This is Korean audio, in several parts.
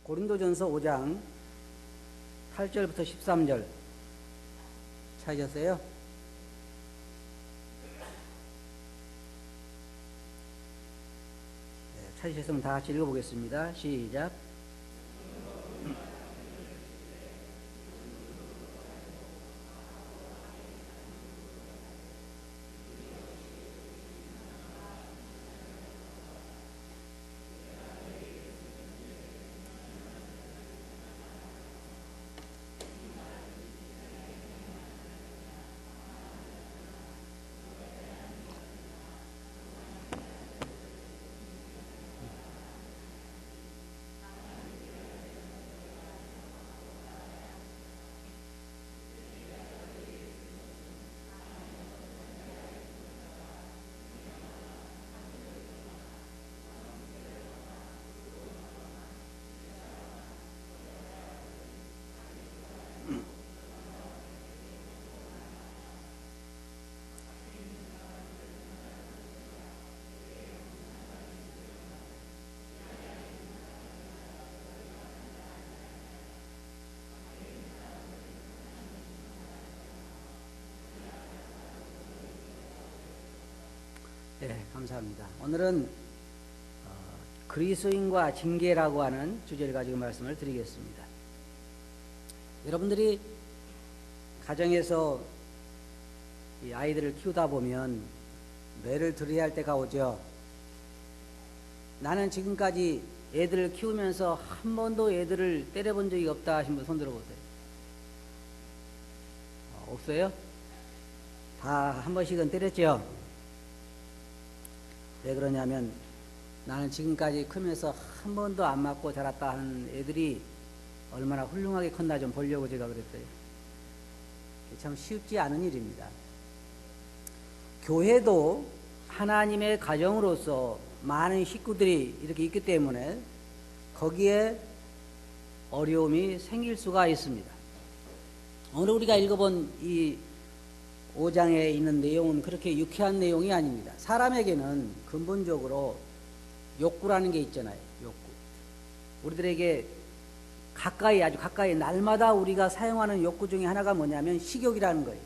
고린도전서 5장 8절부터 13절 찾으셨어요? 네, 찾으셨으면 다 같이 읽어보겠습니다. 시작. 네, 감사합니다. 오늘은 그리스도인과 징계라고 하는 주제를 가지고 말씀을 드리겠습니다. 여러분들이 가정에서 이 아이들을 키우다 보면 매를 들여야 할 때가 오죠. 나는 지금까지 애들을 키우면서 한 번도 애들을 때려본 적이 없다 하신 분 손 들어보세요. 없어요? 다 한 번씩은 때렸죠? 왜 그러냐면 나는 지금까지 크면서 한 번도 안 맞고 자랐다 하는 애들이 얼마나 훌륭하게 컸나 좀 보려고 제가 그랬어요. 참 쉽지 않은 일입니다. 교회도 하나님의 가정으로서 많은 식구들이 이렇게 있기 때문에 거기에 어려움이 생길 수가 있습니다. 오늘 우리가 읽어본 이 5장에 있는 내용은 그렇게 유쾌한 내용이 아닙니다. 사람에게는 근본적으로 욕구라는 게 있잖아요. 욕구. 우리들에게 가까이, 아주 가까이 날마다 우리가 사용하는 욕구 중에 하나가 뭐냐면 식욕이라는 거예요.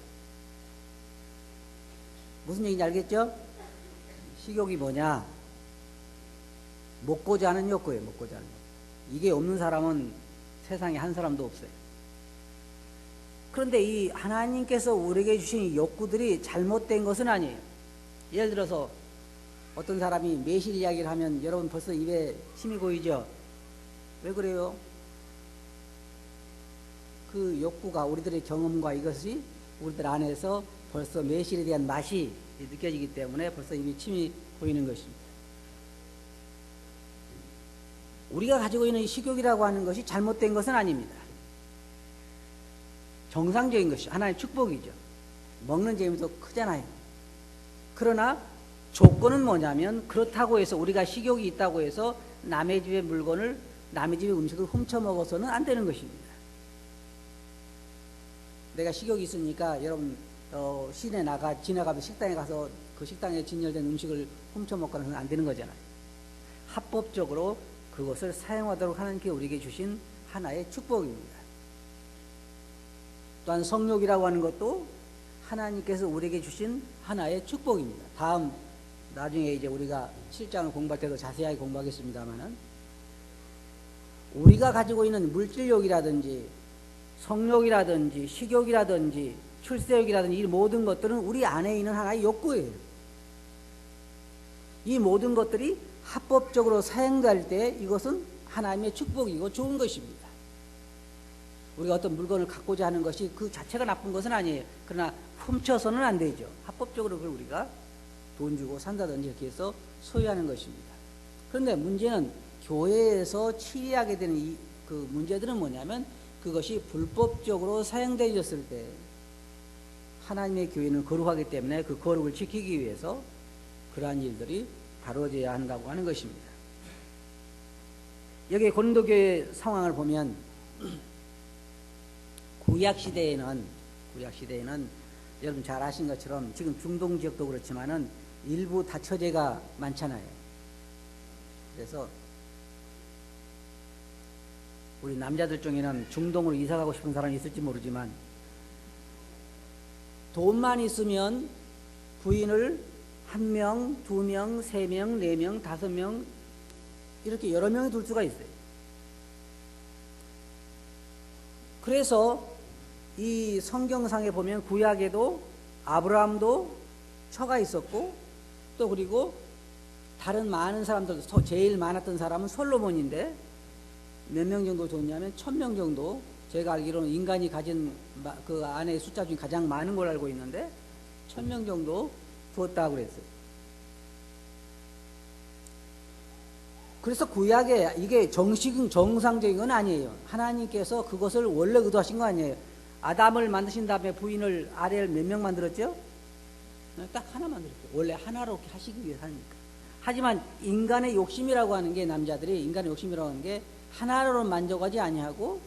무슨 얘기인지 알겠죠? 식욕이 뭐냐? 먹고자 하는 욕구예요. 먹고자 하는 욕구. 이게 없는 사람은 세상에 한 사람도 없어요. 그런데 이 하나님께서 우리에게 주신 이 욕구들이 잘못된 것은 아니에요. 예를 들어서 어떤 사람이 매실 이야기를 하면 여러분 벌써 입에 침이 고이죠? 왜 그래요? 그 욕구가 우리들의 경험과 이것이 우리들 안에서 벌써 매실에 대한 맛이 느껴지기 때문에 벌써 입에 침이 고이는 것입니다. 우리가 가지고 있는 이 식욕이라고 하는 것이 잘못된 것은 아닙니다. 정상적인 것이 하나의 축복이죠. 먹는 재미도 크잖아요. 그러나 조건은 뭐냐면 그렇다고 해서 우리가 식욕이 있다고 해서 남의 집의 물건을 남의 집의 음식을 훔쳐 먹어서는 안 되는 것입니다. 내가 식욕이 있으니까 여러분 시내 지나가면 식당에 가서 그 식당에 진열된 음식을 훔쳐 먹거나 하면 안 되는 거잖아요. 합법적으로 그것을 사용하도록 하나님께 우리에게 주신 하나의 축복입니다. 또한 성욕이라고 하는 것도 하나님께서 우리에게 주신 하나의 축복입니다. 나중에 이제 우리가 7장을 공부할 때도 자세하게 공부하겠습니다만은 우리가 가지고 있는 물질욕이라든지 성욕이라든지 식욕이라든지 출세욕이라든지 이 모든 것들은 우리 안에 있는 하나의 욕구예요. 이 모든 것들이 합법적으로 사용될 때 이것은 하나님의 축복이고 좋은 것입니다. 우리가 어떤 물건을 갖고자 하는 것이 그 자체가 나쁜 것은 아니에요. 그러나 훔쳐서는 안 되죠. 합법적으로 그걸 우리가 돈 주고 산다든지 이렇게 해서 소유하는 것입니다. 그런데 문제는 교회에서 치리하게 되는 그 문제들은 뭐냐면 그것이 불법적으로 사용되어졌을 때 하나님의 교회는 거룩하기 때문에 그 거룩을 지키기 위해서 그러한 일들이 다뤄져야 한다고 하는 것입니다. 여기 고린도 교회 상황을 보면 구약시대에는 여러분 잘 아신 것처럼 지금 중동 지역도 그렇지만은 일부 다처제가 많잖아요. 그래서 우리 남자들 중에는 중동으로 이사 가고 싶은 사람이 있을지 모르지만 돈만 있으면 부인을 1명, 2명, 3명, 4명, 5명 이렇게 여러 명이 둘 수가 있어요. 그래서 이 성경상에 보면 구약에도 아브라함도 처가 있었고 또 그리고 다른 많은 사람들 제일 많았던 사람은 솔로몬인데 몇 명 정도 줬냐면 1000명 정도 제가 알기로는 인간이 가진 그 아내의 숫자 중에 가장 많은 걸 알고 있는데 1000명 정도 두었다고 그랬어요. 그래서 구약에 이게 정상적인 건 아니에요. 하나님께서 그것을 원래 의도하신 거 아니에요. 아담을 만드신 다음에 부인을 아래를 몇 명 만들었죠? 딱 하나 만들었죠. 원래 하나로 하시기 위해서 하니까. 하지만 인간의 욕심이라고 하는 게 남자들이 인간의 욕심이라고 하는 게 하나로 만족하지 아니하고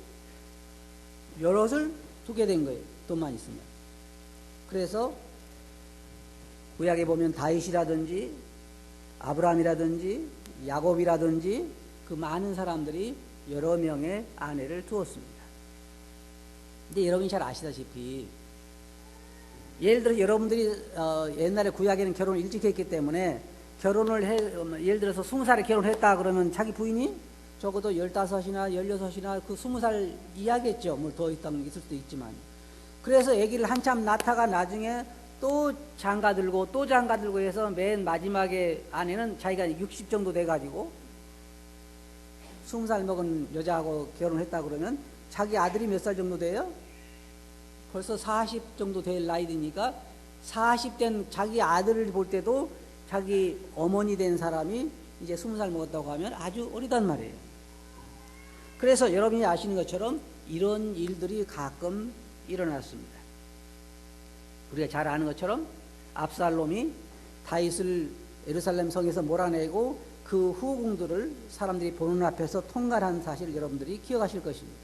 여럿을 두게 된 거예요. 돈만 있으면. 그래서 구약에 보면 다윗이라든지 아브라함이라든지 야곱이라든지 그 많은 사람들이 여러 명의 아내를 두었습니다. 근데 여러분이 잘 아시다시피 예를 들어 여러분들이 옛날에 구약에는 결혼을 일찍 했기 때문에 예를 들어서 20살에 결혼했다 그러면 자기 부인이 적어도 15이나 16이나 그 20살 이하겠죠. 뭐 더 있을 수도 있지만. 그래서 아기를 한참 낳다가 나중에 또 장가 들고 해서 맨 마지막에 아내는 자기가 60 정도 돼가지고 20살 먹은 여자하고 결혼했다 그러면 자기 아들이 몇 살 정도 돼요? 벌써 40 정도 될 나이 되니까 40 된 자기 아들을 볼 때도 자기 어머니 된 사람이 이제 20살 먹었다고 하면 아주 어리단 말이에요. 그래서 여러분이 아시는 것처럼 이런 일들이 가끔 일어났습니다. 우리가 잘 아는 것처럼 압살롬이 다윗을 예루살렘 성에서 몰아내고 그 후궁들을 사람들이 보는 앞에서 통과한 사실을 여러분들이 기억하실 것입니다.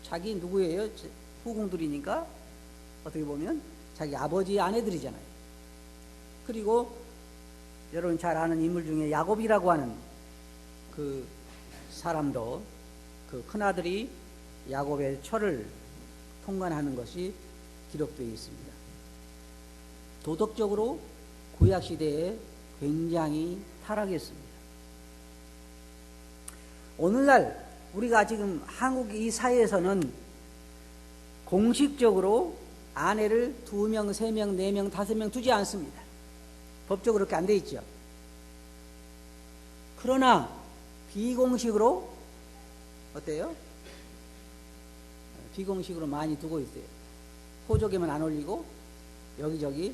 자기 누구예요? 후궁들이니까 어떻게 보면 자기 아버지 아내들이잖아요. 그리고 여러분 잘 아는 인물 중에 야곱이라고 하는 그 사람도 그 큰아들이 야곱의 처를 통관하는 것이 기록되어 있습니다. 도덕적으로 구약시대에 굉장히 타락했습니다. 오늘날 우리가 지금 한국 이 사회에서는 공식적으로 아내를 2명, 3명, 4명, 5명 두지 않습니다. 법적으로 그렇게 안 돼 있죠. 그러나 비공식으로 어때요? 비공식으로 많이 두고 있어요. 호족에만 안 올리고 여기저기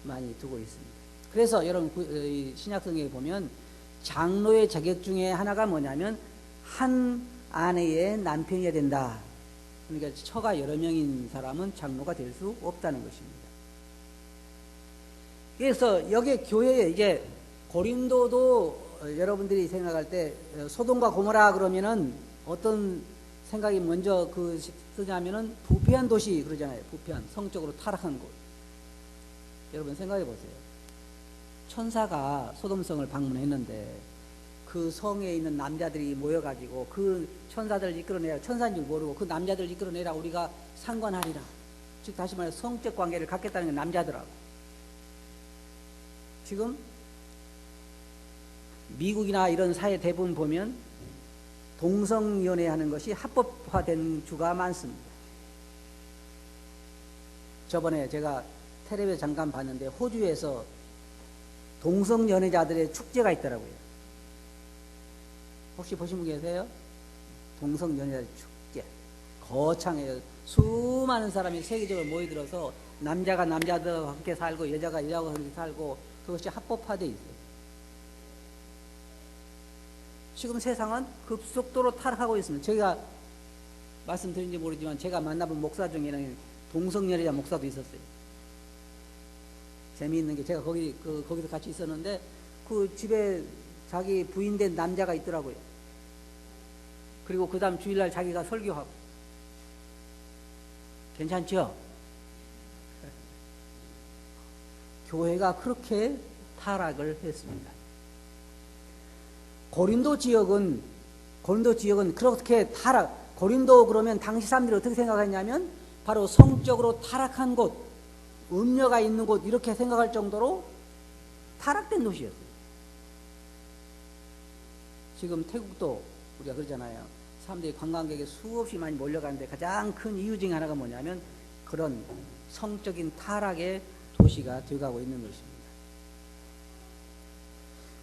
많이 두고 있습니다. 그래서 여러분 신약성경에 보면 장로의 자격 중에 하나가 뭐냐면 한 아내의 남편이어야 된다. 그러니까 처가 여러 명인 사람은 장로가 될 수 없다는 것입니다. 그래서 여기 교회에 이제 고린도도 여러분들이 생각할 때 소돔과 고모라 그러면은 어떤 생각이 먼저 쓰냐면은 부패한 도시 그러잖아요. 부패한 성적으로 타락한 곳. 여러분 생각해 보세요. 천사가 소돔성을 방문했는데 그 성에 있는 남자들이 모여가지고 그 천사들을 이끌어내라, 천사인 줄 모르고 그 남자들을 이끌어내라 우리가 상관하리라. 즉 다시 말해 성적 관계를 갖겠다는 게 남자들하고. 지금 미국이나 이런 사회 대부분 보면 동성연애 하는 것이 합법화된 주가 많습니다. 저번에 제가 텔레비에 잠깐 봤는데 호주에서 동성연애자들의 축제가 있더라고요. 혹시 보신 분 계세요? 동성연애자 축제. 거창해요. 수많은 사람이 세계적으로 모여들어서 남자가 남자들과 함께 살고 여자가 여자와 함께 살고 그것이 합법화되어 있어요. 지금 세상은 급속도로 타락하고 있습니다. 제가 말씀드린지 모르지만 제가 만나본 목사 중에는 동성연애자 목사도 있었어요. 재미있는 게 제가 거기서 같이 있었는데 그 집에 자기 부인된 남자가 있더라고요. 그리고 그 다음 주일날 자기가 설교하고. 괜찮죠? 교회가 그렇게 타락을 했습니다. 고린도 지역은 그렇게 고린도 그러면 당시 사람들이 어떻게 생각했냐면 바로 성적으로 타락한 곳, 음녀가 있는 곳 이렇게 생각할 정도로 타락된 도시였어요. 지금 태국도 우리가 그러잖아요. 사람들이 관광객이 수없이 많이 몰려가는데 가장 큰 이유 중에 하나가 뭐냐면 그런 성적인 타락의 도시가 되어가고 있는 것입니다.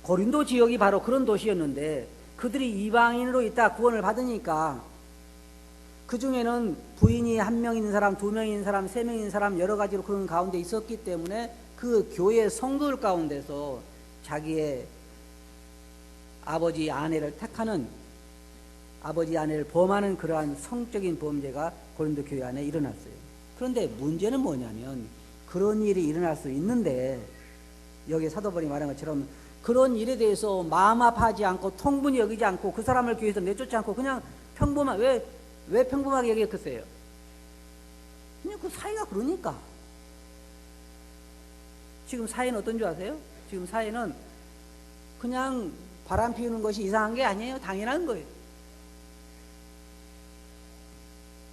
고린도 지역이 바로 그런 도시였는데 그들이 이방인으로 있다 구원을 받으니까 그 중에는 부인이 1명 있는 사람, 2명 있는 사람, 3명 있는 사람 여러 가지로 그런 가운데 있었기 때문에 그 교회 성도들 가운데서 자기의 아버지 아내를 택하는, 아버지 아내를 범하는 그러한 성적인 범죄가 고린도 교회 안에 일어났어요. 그런데 문제는 뭐냐면 그런 일이 일어날 수 있는데 여기 사도 바울이 말한 것처럼 그런 일에 대해서 마음 아파하지 않고 통분히 여기지 않고 그 사람을 교회에서 내쫓지 않고 그냥 평범한, 왜 평범하게 여겼겠어요? 그냥 그 사회가 그러니까. 지금 사회는 어떤 줄 아세요? 지금 사회는 그냥 바람 피우는 것이 이상한 게 아니에요. 당연한 거예요.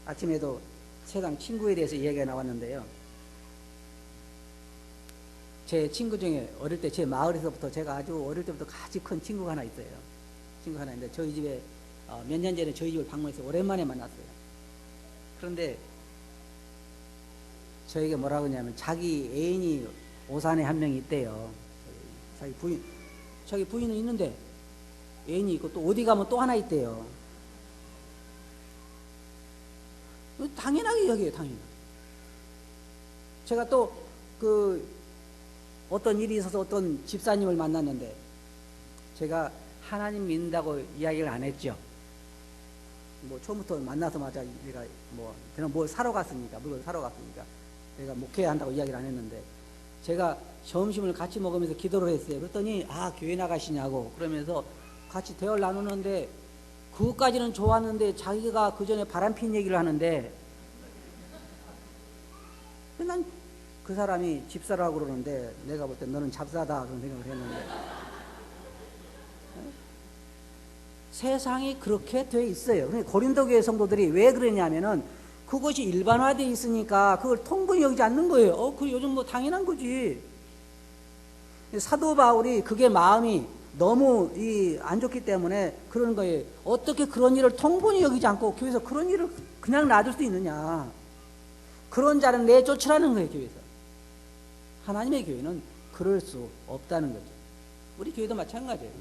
아침에도 세상 친구에 대해서 이야기가 나왔는데요. 제 친구 중에 어릴 때 제 마을에서부터 제가 아주 어릴 때부터 같이 큰 친구가 하나 있어요. 친구가 하나 있는데 저희 집에 몇 년 전에 저희 집을 방문해서 오랜만에 만났어요. 그런데 저에게 뭐라고 하냐면 자기 애인이 오산에 1명이 있대요. 자기 부인은 있는데 애인이 있고 또 어디 가면 또 하나 있대요. 당연하게 여기에요, 당연히. 제가 또 어떤 일이 있어서 어떤 집사님을 만났는데 제가 하나님 믿는다고 이야기를 안 했죠. 뭐 처음부터 만나서마자 내가 그냥 뭘 사러 갔으니까, 물건 사러 갔으니까 내가 목회해야 한다고 이야기를 안 했는데 제가 점심을 같이 먹으면서 기도를 했어요. 그랬더니 교회 나가시냐고 그러면서 같이 대화를 나누는데 그것까지는 좋았는데 자기가 그 전에 바람핀 얘기를 하는데 난 그 사람이 집사라고 그러는데 내가 볼 때 너는 잡사다 그런 생각을 했는데 세상이 그렇게 돼 있어요. 그러니까 고린도 교회 성도들이 왜 그러냐면은 그것이 일반화되어 있으니까 그걸 통분히 여기지 않는 거예요. 그 요즘 뭐 당연한 거지. 사도 바울이 그게 마음이 너무 안 좋기 때문에 그러는 거예요. 어떻게 그런 일을 통분히 여기지 않고 교회에서 그런 일을 그냥 놔둘 수 있느냐. 그런 자는 내쫓으라는 거예요, 교회에서. 하나님의 교회는 그럴 수 없다는 거죠. 우리 교회도 마찬가지예요.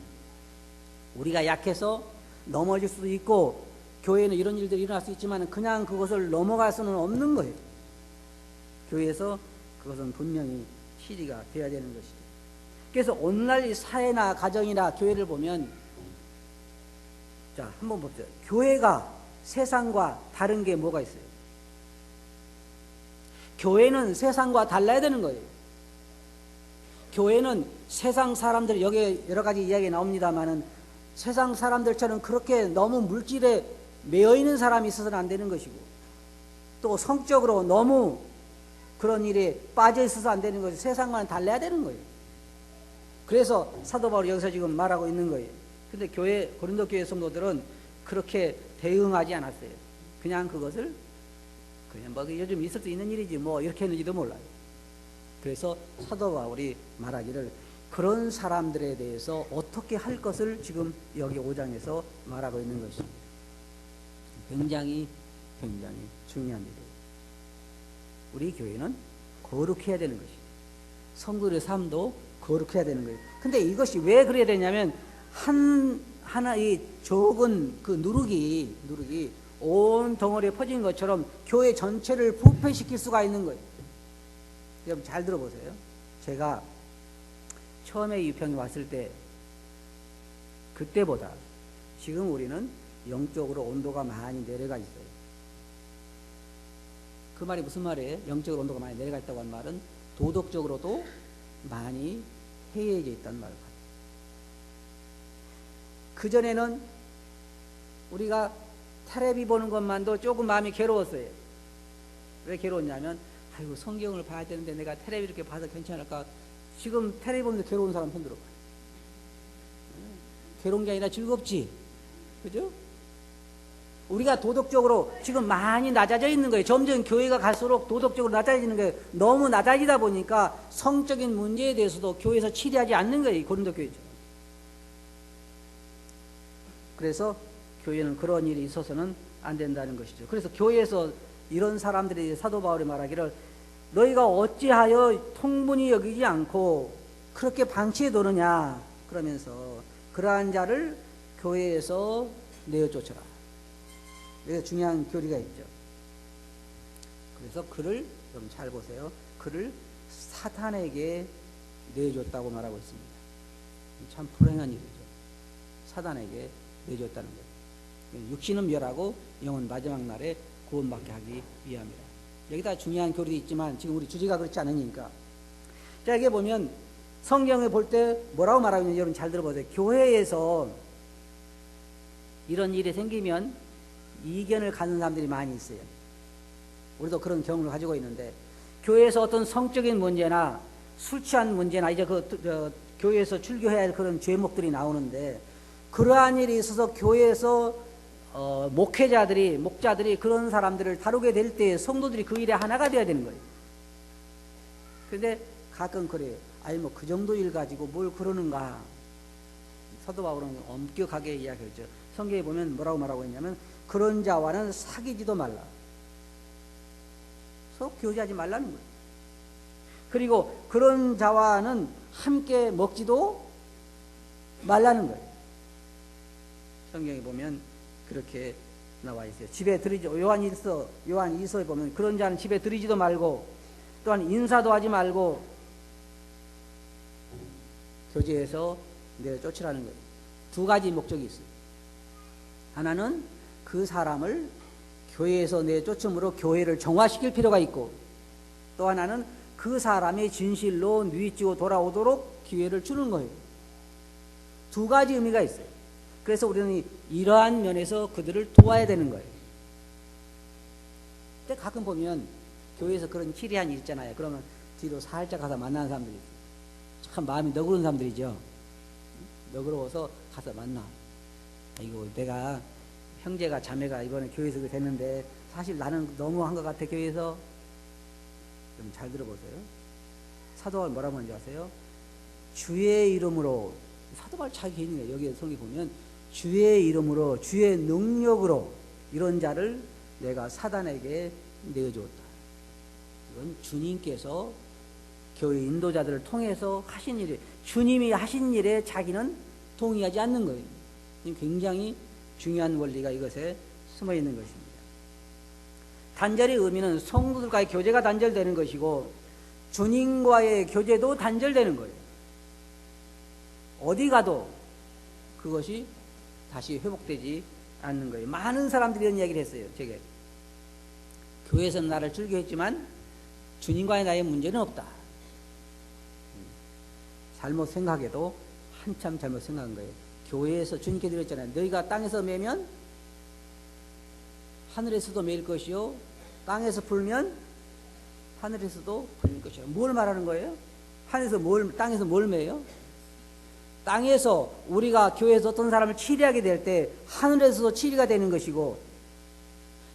우리가 약해서 넘어질 수도 있고 교회에는 이런 일들이 일어날 수 있지만 그냥 그것을 넘어갈 수는 없는 거예요. 교회에서 그것은 분명히 실의가 돼야 되는 것이죠. 그래서 오늘날 이 사회나 가정이나 교회를 보면 자, 한번 봅시다. 교회가 세상과 다른 게 뭐가 있어요? 교회는 세상과 달라야 되는 거예요. 교회는 세상 사람들, 여기에 여러 가지 이야기 나옵니다만은 세상 사람들처럼 그렇게 너무 물질에 매여 있는 사람이 있어서는 안 되는 것이고 또 성적으로 너무 그런 일에 빠져 있어서 안 되는 것이 세상과는 달라야 되는 거예요. 그래서 사도 바울이 여기서 지금 말하고 있는 거예요. 근데 고린도 교회 성도들은 그렇게 대응하지 않았어요. 그냥 그것을 그냥 요즘 있을 수 있는 일이지 이렇게 했는지도 몰라요. 그래서 사도 바울이 말하기를 그런 사람들에 대해서 어떻게 할 것을 지금 여기 5장에서 말하고 있는 것입니다. 굉장히 중요한 일이에요. 우리 교회는 거룩해야 되는 것이에요. 성도의 삶도 거룩해야 되는 거예요. 근데 이것이 왜 그래야 되냐면 하나의 적은 그 누룩이 온 덩어리에 퍼진 것처럼 교회 전체를 부패시킬 수가 있는 거예요. 여러분 잘 들어보세요. 제가 처음에 이 병이 왔을 때 그때보다 지금 우리는 영적으로 온도가 많이 내려가 있어요. 그 말이 무슨 말이에요? 영적으로 온도가 많이 내려가 있다고 하는 말은 도덕적으로도 많이 해이해져 있다는 말 같아요. 그전에는 우리가 텔레비 보는 것만도 조금 마음이 괴로웠어요. 왜 괴로웠냐면 아이고 성경을 봐야 되는데 내가 텔레비 이렇게 봐서 괜찮을까? 지금 텔레비 보면서 괴로운 사람 손 들어. 괴로운 게 아니라 즐겁지. 그죠? 우리가 도덕적으로 지금 많이 낮아져 있는 거예요. 점점 교회가 갈수록 도덕적으로 낮아지는 거예요. 너무 낮아지다 보니까 성적인 문제에 대해서도 교회에서 치리하지 않는 거예요. 고린도 교회죠. 그래서 교회는 그런 일이 있어서는 안 된다는 것이죠. 그래서 교회에서 이런 사람들이 사도 바울이 말하기를 너희가 어찌하여 통분히 여기지 않고 그렇게 방치해 두느냐 그러면서 그러한 자를 교회에서 내어쫓아라. 여기서 중요한 교리가 있죠. 그래서 그를 좀 잘 보세요. 그를 사탄에게 내줬다고 말하고 있습니다. 참 불행한 일이죠. 사탄에게 내줬다는 거예요. 육신은 멸하고 영은 마지막 날에 구원받게 하기 위함이라. 여기다 중요한 교리도 있지만 지금 우리 주제가 그렇지 않으니까. 자, 여기 보면 성경에 볼 때 뭐라고 말하고 있는지 여러분 잘 들어보세요. 교회에서 이런 일이 생기면 이견을 갖는 사람들이 많이 있어요. 우리도 그런 경험을 가지고 있는데 교회에서 어떤 성적인 문제나 술 취한 문제나 이제 교회에서 출교해야 할 그런 죄목들이 나오는데 그러한 일이 있어서 교회에서 목자들이 그런 사람들을 다루게 될 때 성도들이 그 일에 하나가 되어야 되는 거예요. 그런데 가끔 그래요. 아니 뭐 그 정도 일 가지고 뭘 그러는가. 사도 바울은 엄격하게 이야기했죠. 성경에 보면 뭐라고 말하고 있냐면 그런 자와는 사귀지도 말라. 서로 교제하지 말라는 거예요. 그리고 그런 자와는 함께 먹지도 말라는 거예요. 성경에 보면 그렇게 나와 있어요. 집에 들이지 요한 2서에 보면 그런 자는 집에 들이지도 말고 또한 인사도 하지 말고 교제에서 내쫓으라는 거예요. 두 가지 목적이 있어요. 하나는 그 사람을 교회에서 내쫓음으로 교회를 정화시킬 필요가 있고 또 하나는 그 사람의 진실로 뉘우치고 돌아오도록 기회를 주는 거예요. 두 가지 의미가 있어요. 그래서 우리는 이러한 면에서 그들을 도와야 되는 거예요. 근데 가끔 보면 교회에서 그런 치리한 일 있잖아요. 그러면 뒤로 살짝 가서 만나는 사람들이 있어요. 참 마음이 너그러운 사람들이죠. 너그러워서 가서 만나. 이거 내가 형제가 자매가 이번에 교회에서 됐는데 사실 나는 너무한 것 같아. 교회에서 좀 잘 들어보세요. 사도바울 뭐라고 하는지 아세요? 주의 이름으로 사도바울 자기 있는 거예요. 여기 성경 보면 주의 이름으로 주의 능력으로 이런 자를 내가 사단에게 내어주었다. 이건 주님께서 교회 인도자들을 통해서 하신 일이 주님이 하신 일에 자기는 동의하지 않는 거예요. 굉장히 중요한 원리가 이것에 숨어 있는 것입니다. 단절의 의미는 성도들과의 교제가 단절되는 것이고 주님과의 교제도 단절되는 거예요. 어디 가도 그것이 다시 회복되지 않는 거예요. 많은 사람들이 이런 이야기를 했어요. 제게 교회에서는 나를 즐겨했지만 주님과의 나의 문제는 없다. 잘못 생각해도 한참 잘못 생각한 거예요. 교회에서 주님께 드렸잖아요. 너희가 땅에서 매면 하늘에서도 매일 것이요 땅에서 풀면 하늘에서도 풀릴 것이요. 뭘 말하는 거예요? 땅에서 뭘 매요? 땅에서 우리가 교회에서 어떤 사람을 치리하게 될 때 하늘에서도 치리가 되는 것이고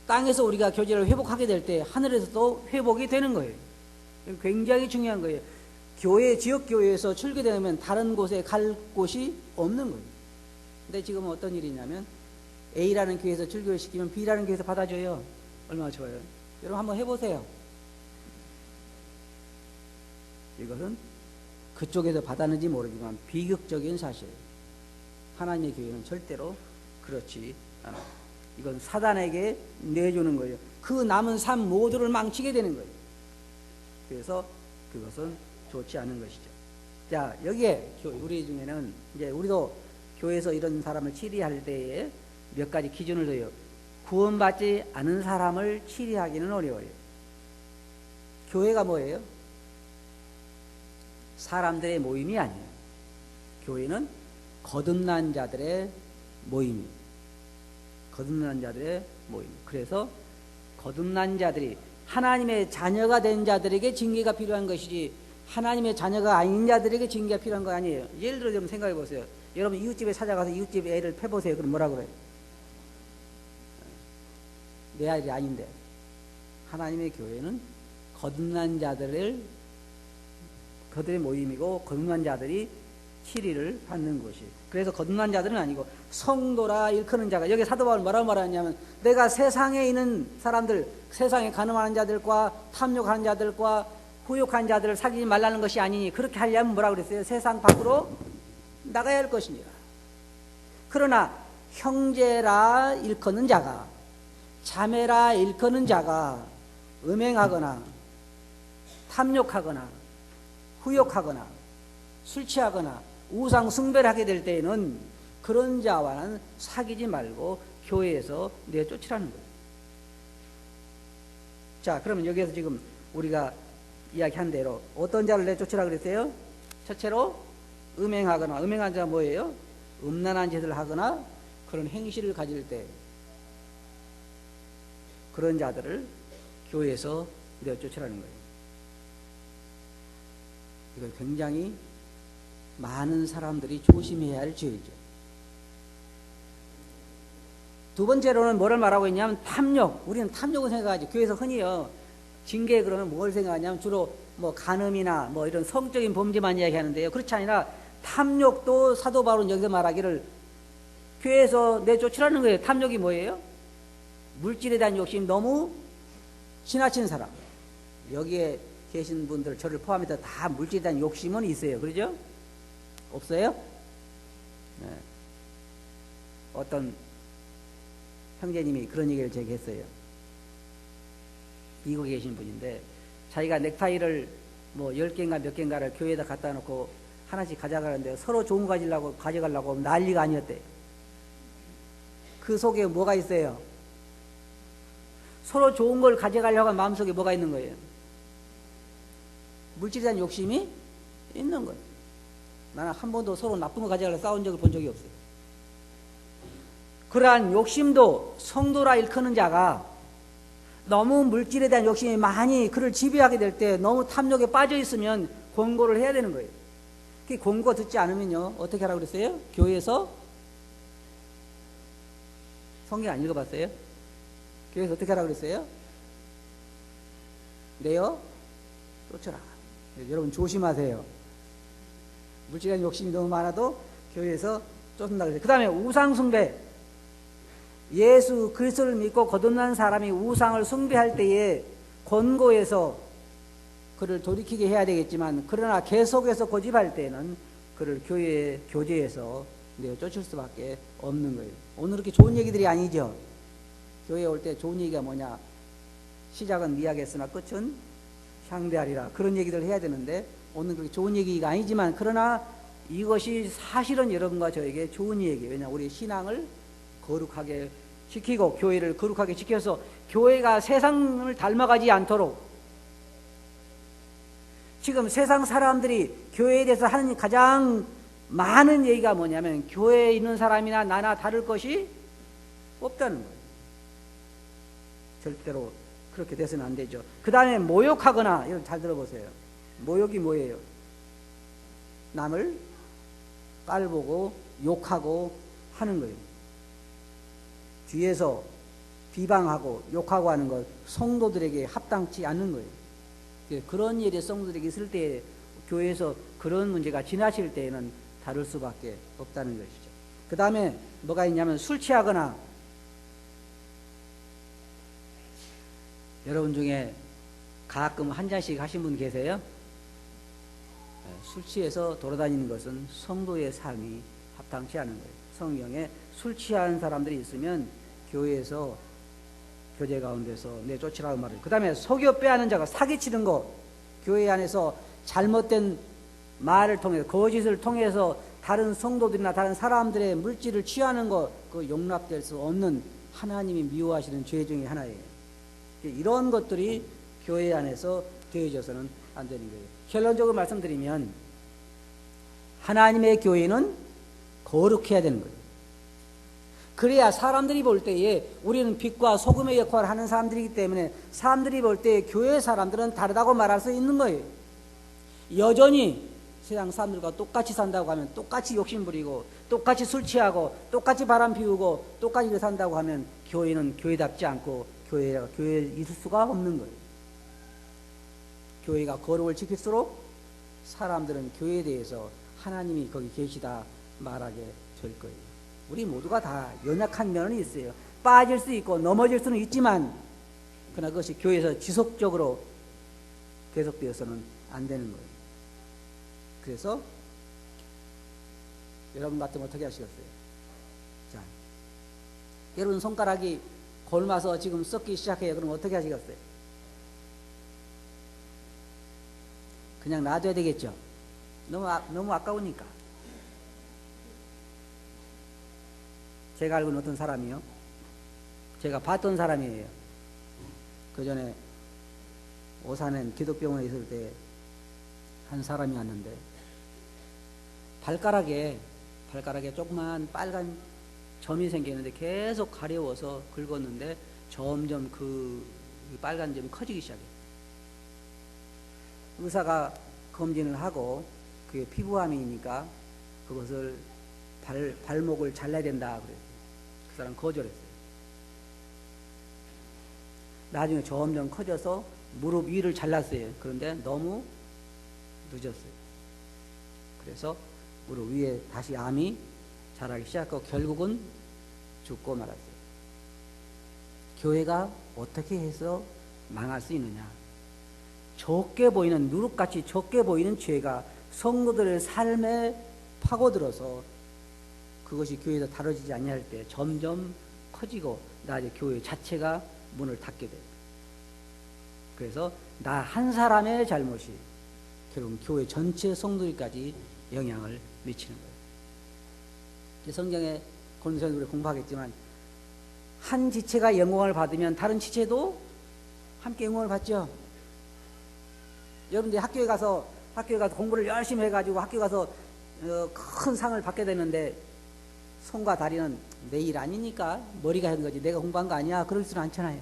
땅에서 우리가 교제를 회복하게 될 때 하늘에서도 회복이 되는 거예요. 굉장히 중요한 거예요. 지역교회에서 출교되면 다른 곳에 갈 곳이 없는 거예요. 근데 지금 어떤 일이 있냐면 A라는 교회에서 출교를 시키면 B라는 교회에서 받아줘요. 얼마나 좋아요. 여러분 한번 해보세요. 이것은 그쪽에서 받았는지 모르지만 비극적인 사실이에요. 하나님의 교회는 절대로 그렇지 않아요. 이건 사단에게 내주는 거예요. 그 남은 삶 모두를 망치게 되는 거예요. 그래서 그것은 좋지 않은 것이죠. 자, 여기에 우리 중에는 이제 우리도 교회에서 이런 사람을 치리할 때에 몇 가지 기준을 둬요. 구원받지 않은 사람을 치리하기는 어려워요. 교회가 뭐예요? 사람들의 모임이 아니에요. 교회는 거듭난 자들의 모임이에요. 거듭난 자들의 모임. 그래서 거듭난 자들이 하나님의 자녀가 된 자들에게 징계가 필요한 것이지 하나님의 자녀가 아닌 자들에게 징계가 필요한 거 아니에요. 예를 들어 좀 생각해 보세요. 여러분 이웃집에 찾아가서 이웃집 애를 패보세요. 그럼 뭐라 그래요? 내 할 일이 아닌데, 하나님의 교회는 거듭난 자들의 모임이고 거듭난 자들이 치리를 받는 곳이. 그래서 거듭난 자들은 아니고 성도라 일컫는 자가, 여기 사도 바울은 뭐라고 말하냐면, 내가 세상에 있는 사람들, 세상에 가늠하는 자들과 탐욕하는 자들과 후욕한 자들을 사귀지 말라는 것이 아니니, 그렇게 하려면 뭐라고 그랬어요? 세상 밖으로 나가야 할 것이니라. 그러나 형제라 일컫는 자가, 자매라 일컫는 자가 음행하거나 탐욕하거나 후욕하거나 술 취하거나 우상 숭배를 하게 될 때에는 그런 자와는 사귀지 말고 교회에서 내쫓으라는 거예요. 자, 그러면 여기에서 지금 우리가 이야기한 대로 어떤 자를 내쫓으라 그랬어요? 첫째로 음행하거나, 음행한 자가 뭐예요? 음란한 짓을 하거나 그런 행실을 가질 때 그런 자들을 교회에서 내쫓으라는 거예요. 이건 굉장히 많은 사람들이 조심해야 할 죄이죠. 두 번째로는 뭐를 말하고 있냐면 탐욕. 우리는 탐욕을 생각하죠. 교회에서 흔히요, 징계 그러면 뭘 생각하냐면 주로 뭐 간음이나 뭐 이런 성적인 범죄만 이야기하는데요. 그렇지 아니라 탐욕도 사도 바울은 여기서 말하기를 교회에서 내쫓으라는 거예요. 탐욕이 뭐예요? 물질에 대한 욕심 너무 지나친 사람. 여기에 계신 분들, 저를 포함해서 다 물질에 대한 욕심은 있어요. 그러죠? 없어요? 네. 어떤 형제님이 그런 얘기를 제게 했어요. 미국에 계신 분인데 자기가 넥타이를 뭐 10개인가 몇 개인가를 교회에다 갖다 놓고 하나씩 가져가는데 서로 좋은 거 가져가려고 하면 난리가 아니었대요. 그 속에 뭐가 있어요? 서로 좋은 걸 가져가려고 하면 마음속에 뭐가 있는 거예요? 물질에 대한 욕심이 있는 거예요. 나는 한 번도 서로 나쁜 거 가져가려고 싸운 적을 본 적이 없어요. 그러한 욕심도 성도라 일컫는 자가 너무 물질에 대한 욕심이 많이 그를 지배하게 될 때 너무 탐욕에 빠져 있으면 권고를 해야 되는 거예요. 그 권고 듣지 않으면요, 어떻게 하라고 그랬어요? 교회에서, 성경 안 읽어봤어요? 교회에서 어떻게 하라고 그랬어요? 내어 쫓아라. 여러분 조심하세요. 물질에 대한 욕심이 너무 많아도 교회에서 쫓는다고 그랬어요. 그 다음에 우상숭배. 예수 그리스도를 믿고 거듭난 사람이 우상을 숭배할 때에 권고해서 그를 돌이키게 해야 되겠지만, 그러나 계속해서 고집할 때는 그를 교회의 교제에서 내쫓을 수밖에 없는 거예요. 오늘 이렇게 좋은 얘기들이 아니죠. 교회에 올 때 좋은 얘기가 뭐냐? 시작은 미약했으나 끝은 향대하리라. 그런 얘기들 해야 되는데 오늘 그렇게 좋은 얘기가 아니지만, 그러나 이것이 사실은 여러분과 저에게 좋은 얘기예요. 왜냐? 우리 신앙을 거룩하게 지키고 교회를 거룩하게 지켜서 교회가 세상을 닮아가지 않도록, 지금 세상 사람들이 교회에 대해서 하는 가장 많은 얘기가 뭐냐면 교회에 있는 사람이나 나나 다를 것이 없다는 거예요. 절대로 그렇게 돼서는 안 되죠. 그 다음에 모욕하거나, 이거 잘 들어보세요. 모욕이 뭐예요? 남을 깔보고 욕하고 하는 거예요. 뒤에서 비방하고 욕하고 하는 것, 성도들에게 합당치 않는 거예요. 그런 일이 성도들에게 있을 때, 교회에서 그런 문제가 지나칠 때에는 다룰 수밖에 없다는 것이죠. 그 다음에 뭐가 있냐면 술 취하거나, 여러분 중에 가끔 한 잔씩 하신 분 계세요? 술 취해서 돌아다니는 것은 성도의 삶이 합당치 않은 거예요. 성경에 술 취한 사람들이 있으면 교회에서 교제 가운데서 내쫓으라고 말해요. 그 다음에 속여 빼앗는 자가, 사기치는 거, 교회 안에서 잘못된 말을 통해, 거짓을 통해서 다른 성도들이나 다른 사람들의 물질을 취하는 거, 그 용납될 수 없는 하나님이 미워하시는 죄 중에 하나예요. 이런 것들이 교회 안에서 되어져서는 안 되는 거예요. 결론적으로 말씀드리면 하나님의 교회는 거룩해야 되는 거예요. 그래야 사람들이 볼 때에 우리는 빛과 소금의 역할을 하는 사람들이기 때문에 사람들이 볼 때 교회 사람들은 다르다고 말할 수 있는 거예요. 여전히 세상 사람들과 똑같이 산다고 하면, 똑같이 욕심부리고 똑같이 술 취하고 똑같이 바람 피우고 똑같이 산다고 하면 교회는 교회답지 않고 교회에 있을 수가 없는 거예요. 교회가 거룩을 지킬수록 사람들은 교회에 대해서 하나님이 거기 계시다 말하게 될 거예요. 우리 모두가 다 연약한 면은 있어요. 빠질 수 있고 넘어질 수는 있지만 그러나 그것이 교회에서 지속적으로 계속되어서는 안 되는 거예요. 그래서 여러분 같으면 어떻게 하시겠어요? 자, 여러분 손가락이 골마서 지금 썩기 시작해요. 그럼 어떻게 하시겠어요? 그냥 놔둬야 되겠죠. 너무 아까우니까. 제가 알고 있는 어떤 사람이요. 제가 봤던 사람이에요. 그 전에 오산엔 기독병원에 있을 때 한 사람이 왔는데 발가락에 조그만 빨간 점이 생겼는데 계속 가려워서 긁었는데 점점 그 빨간 점이 커지기 시작해요. 의사가 검진을 하고 그게 피부암이니까 그것을 발목을 잘라야 된다 그랬어요. 그 사람 거절했어요. 나중에 점점 커져서 무릎 위를 잘랐어요. 그런데 너무 늦었어요. 그래서 무릎 위에 다시 암이 자라기 시작하고 결국은 죽고 말았어요. 교회가 어떻게 해서 망할 수 있느냐? 적게 보이는, 누룩같이 적게 보이는 죄가 성도들의 삶에 파고들어서 그것이 교회에서 다뤄지지 않을 때 점점 커지고 나중에 교회 자체가 문을 닫게 돼요. 그래서 나 한 사람의 잘못이 결국 교회 전체 성도들까지 영향을 미치는 거예요. 성경에 고린도서에 우리 공부하겠지만 한 지체가 영광을 받으면 다른 지체도 함께 영광을 받죠. 여러분들이 학교에 가서 공부를 열심히 해가지고 학교에 가서 큰 상을 받게 되는데 손과 다리는 내 일 아니니까 머리가 한 거지 내가 공부한 거 아니야 그럴 수는 않잖아요.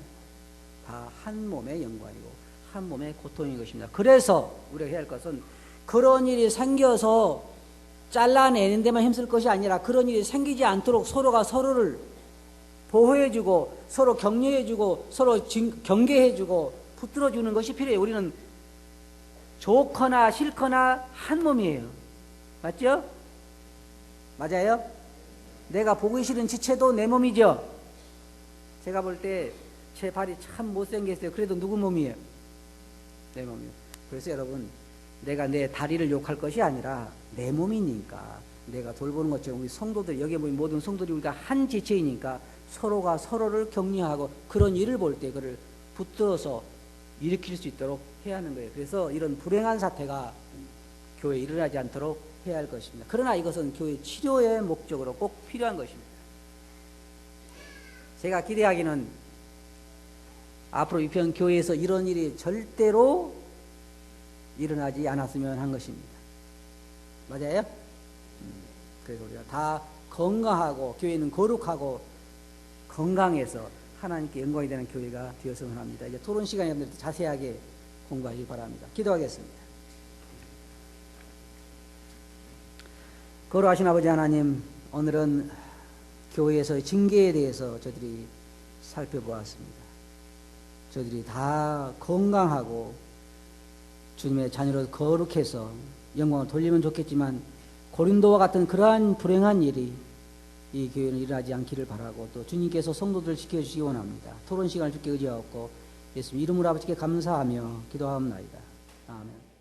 다 한 몸의 영광이고 한 몸의 고통인 것입니다. 그래서 우리가 해야 할 것은 그런 일이 생겨서 잘라내는 데만 힘쓸 것이 아니라 그런 일이 생기지 않도록 서로가 서로를 보호해주고 서로 격려해주고 서로 경계해주고 붙들어주는 것이 필요해요. 우리는 좋거나 싫거나 한 몸이에요. 맞죠? 맞아요? 내가 보기 싫은 지체도 내 몸이죠. 제가 볼 때 제 발이 참 못생겼어요. 그래도 누구 몸이에요? 내 몸이에요. 그래서 여러분 내가 내 다리를 욕할 것이 아니라 내 몸이니까 내가 돌보는 것처럼 우리 성도들 여기 보면 모든 성도들이 우리가 한 지체이니까 서로가 서로를 격려하고 그런 일을 볼 때 그를 붙들어서 일으킬 수 있도록 해야 하는 거예요. 그래서 이런 불행한 사태가 교회에 일어나지 않도록 해야 할 것입니다. 그러나 이것은 교회 치료의 목적으로 꼭 필요한 것입니다. 제가 기대하기는 앞으로 이편 교회에서 이런 일이 절대로 일어나지 않았으면 한 것입니다. 맞아요? 그래서 우리가 다 건강하고 교회는 거룩하고 건강해서 하나님께 영광이 되는 교회가 되었으면 합니다. 이제 토론 시간에 여러분들 자세하게 공부하시기 바랍니다. 기도하겠습니다. 거룩하신 아버지 하나님, 오늘은 교회에서의 징계에 대해서 저희들이 살펴보았습니다. 저희들이 다 건강하고 주님의 자녀로 거룩해서 영광을 돌리면 좋겠지만 고린도와 같은 그러한 불행한 일이 이 교회는 일어나지 않기를 바라고 또 주님께서 성도들을 지켜주시기 원합니다. 토론 시간을 주께 의지하옵고 예수님 이름으로 아버지께 감사하며 기도하옵나이다. 아멘.